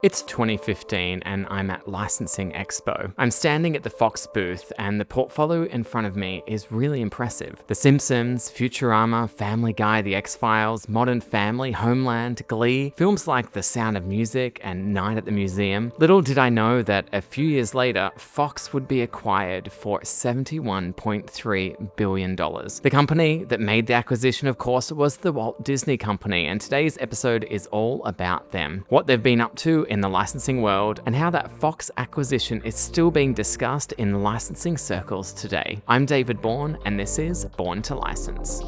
It's 2015 and I'm at Licensing Expo. I'm standing at the Fox booth and the portfolio in front of me is really impressive. The Simpsons, Futurama, Family Guy, The X-Files, Modern Family, Homeland, Glee, films like The Sound of Music and Night at the Museum. Little did I know that a few years later, Fox would be acquired for $71.3 billion. The company that made the acquisition, of course, was the Walt Disney Company, and today's episode is all about them. What they've been up to in the licensing world, and how that Fox acquisition is still being discussed in licensing circles today. I'm David Bourne, and this is Born to License.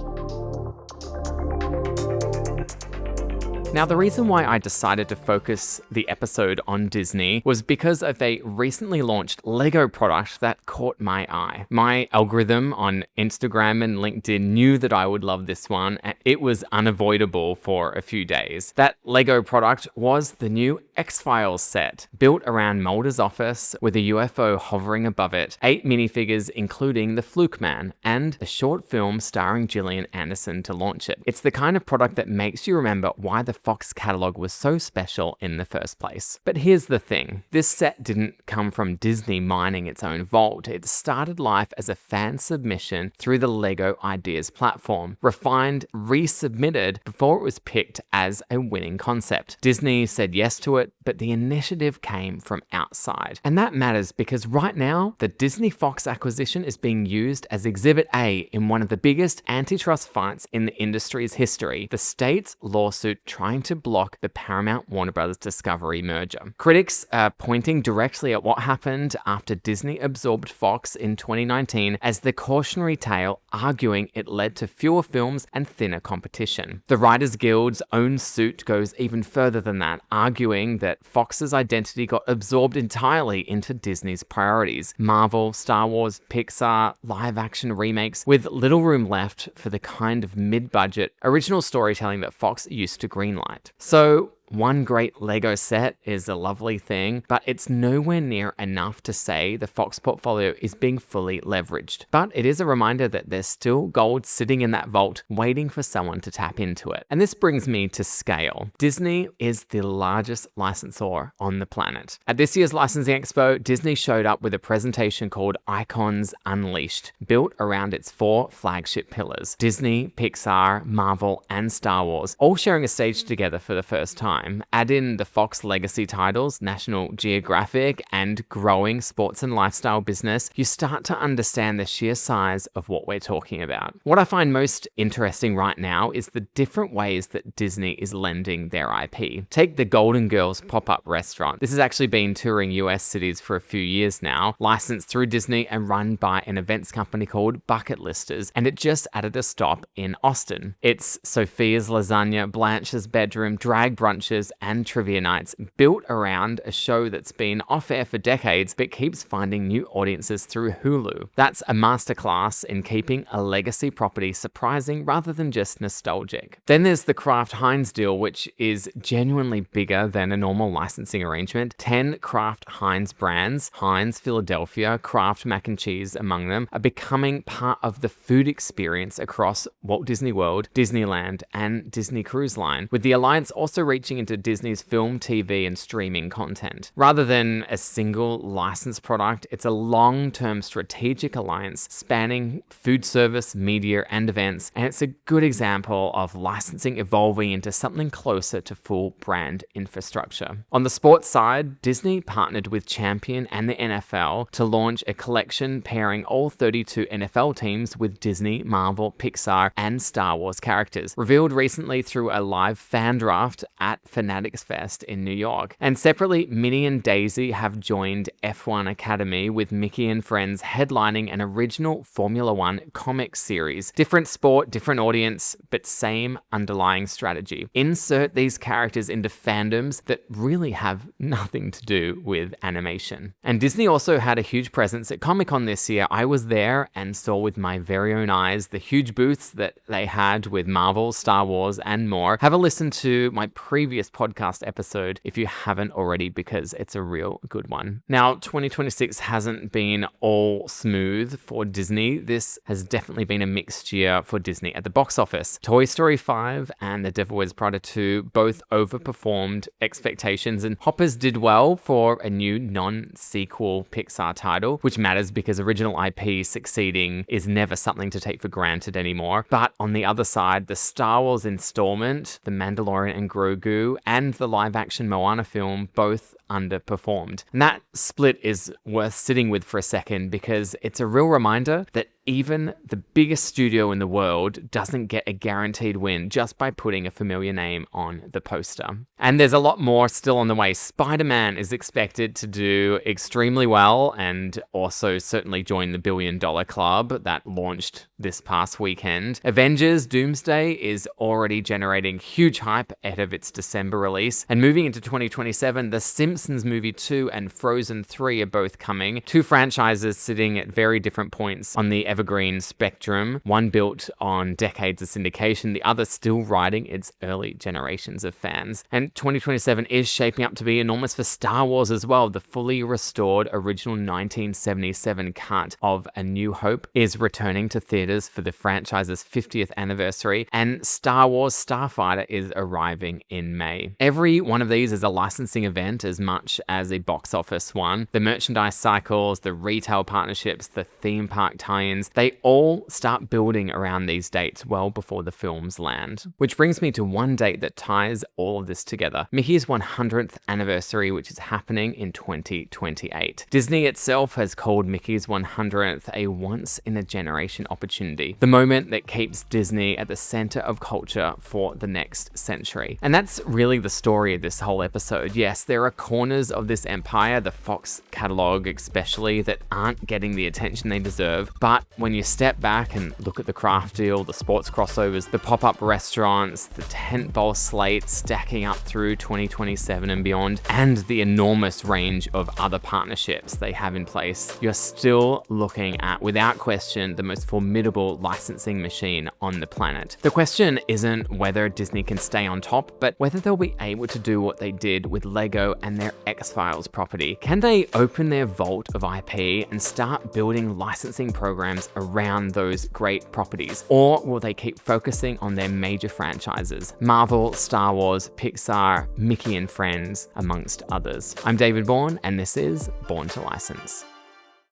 Now, the reason why I decided to focus the episode on Disney was because of a recently launched Lego product that caught my eye. My algorithm on Instagram and LinkedIn knew that I would love this one, and it was unavoidable for a few days. That Lego product was the new X-Files set, built around Mulder's office with a UFO hovering above it, 8 minifigures including the Fluke Man, and a short film starring Gillian Anderson to launch it. It's the kind of product that makes you remember why the Fox catalog was so special in the first place. But here's the thing, this set didn't come from Disney mining its own vault. It started life as a fan submission through the Lego Ideas platform, refined, resubmitted before it was picked as a winning concept. Disney said yes to it, but the initiative came from outside. And that matters because right now, the Disney Fox acquisition is being used as Exhibit A in one of the biggest antitrust fights in the industry's history, the state's lawsuit trying to block the Paramount Warner Bros. Discovery merger. Critics are pointing directly at what happened after Disney absorbed Fox in 2019 as the cautionary tale, arguing it led to fewer films and thinner competition. The Writers Guild's own suit goes even further than that, arguing that Fox's identity got absorbed entirely into Disney's priorities: Marvel, Star Wars, Pixar, live-action remakes, with little room left for the kind of mid-budget original storytelling that Fox used to greenlight. So, one great Lego set is a lovely thing, but it's nowhere near enough to say the Fox portfolio is being fully leveraged. But it is a reminder that there's still gold sitting in that vault waiting for someone to tap into it. And this brings me to scale. Disney is the largest licensor on the planet. At this year's Licensing Expo, Disney showed up with a presentation called Icons Unleashed, built around its 4 flagship pillars: Disney, Pixar, Marvel, and Star Wars, all sharing a stage together for the first time. Add in the Fox legacy titles, National Geographic, and growing sports and lifestyle business, you start to understand the sheer size of what we're talking about. What I find most interesting right now is the different ways that Disney is lending their IP. Take the Golden Girls pop-up restaurant. This has actually been touring US cities for a few years now, licensed through Disney and run by an events company called Bucket Listers, and it just added a stop in Austin. It's Sophia's Lasagna, Blanche's Bedroom, drag brunches, and trivia nights built around a show that's been off air for decades but keeps finding new audiences through Hulu. That's a masterclass in keeping a legacy property surprising rather than just nostalgic. Then there's the Kraft Heinz deal, which is genuinely bigger than a normal licensing arrangement. 10 Kraft Heinz brands, Heinz, Philadelphia, Kraft mac and cheese among them, are becoming part of the food experience across Walt Disney World, Disneyland, and Disney Cruise Line, with the alliance also reaching into Disney's film, TV, and streaming content. Rather than a single licensed product, it's a long-term strategic alliance spanning food service, media, and events, and it's a good example of licensing evolving into something closer to full brand infrastructure. On the sports side, Disney partnered with Champion and the NFL to launch a collection pairing all 32 NFL teams with Disney, Marvel, Pixar, and Star Wars characters, revealed recently through a live fan draft at Fanatics Fest in New York. And separately, Minnie and Daisy have joined F1 Academy, with Mickey and Friends headlining an original Formula One comic series. Different sport, different audience, but same underlying strategy. Insert these characters into fandoms that really have nothing to do with animation. And Disney also had a huge presence at Comic-Con this year. I was there and saw with my very own eyes the huge booths that they had with Marvel, Star Wars, and more. Have a listen to my previous previous podcast episode if you haven't already, because it's a real good one. Now, 2026 hasn't been all smooth for Disney. This has definitely been a mixed year for Disney at the box office. Toy Story 5 and The Devil Wears Prada 2 both overperformed expectations, and Hoppers did well for a new non-sequel Pixar title, which matters because original IP succeeding is never something to take for granted anymore. But on the other side, the Star Wars installment, The Mandalorian and Grogu, and the live-action Moana film both underperformed. And that split is worth sitting with for a second, because it's a real reminder that even the biggest studio in the world doesn't get a guaranteed win just by putting a familiar name on the poster. And there's a lot more still on the way. Spider-Man is expected to do extremely well and also certainly join the $1 billion club that launched this past weekend. Avengers Doomsday is already generating huge hype ahead of its December release. And moving into 2027, The Simpsons Movie 2 and Frozen 3 are both coming. Two franchises sitting at very different points on the evergreen spectrum, one built on decades of syndication, the other still riding its early generations of fans. And 2027 is shaping up to be enormous for Star Wars as well. The fully restored original 1977 cut of A New Hope is returning to theaters for the franchise's 50th anniversary, and Star Wars Starfighter is arriving in May. Every one of these is a licensing event as much as a box office one. The merchandise cycles, the retail partnerships, the theme park tie-ins, they all start building around these dates well before the films land. Which brings me to one date that ties all of this together: Mickey's 100th anniversary, which is happening in 2028. Disney itself has called Mickey's 100th a once-in-a-generation opportunity, the moment that keeps Disney at the center of culture for the next century. And that's really the story of this whole episode. Yes, there are corners of this empire, the Fox catalog especially, that aren't getting the attention they deserve, but when you step back and look at the Kraft deal, the sports crossovers, the pop-up restaurants, the tentpole slate stacking up through 2027 and beyond, and the enormous range of other partnerships they have in place, you're still looking at, without question, the most formidable licensing machine on the planet. The question isn't whether Disney can stay on top, but whether they'll be able to do what they did with Lego and their X-Files property. Can they open their vault of IP and start building licensing programs around those great properties? Or will they keep focusing on their major franchises: Marvel, Star Wars, Pixar, Mickey and Friends, amongst others? I'm David Bourne, and this is Born to License.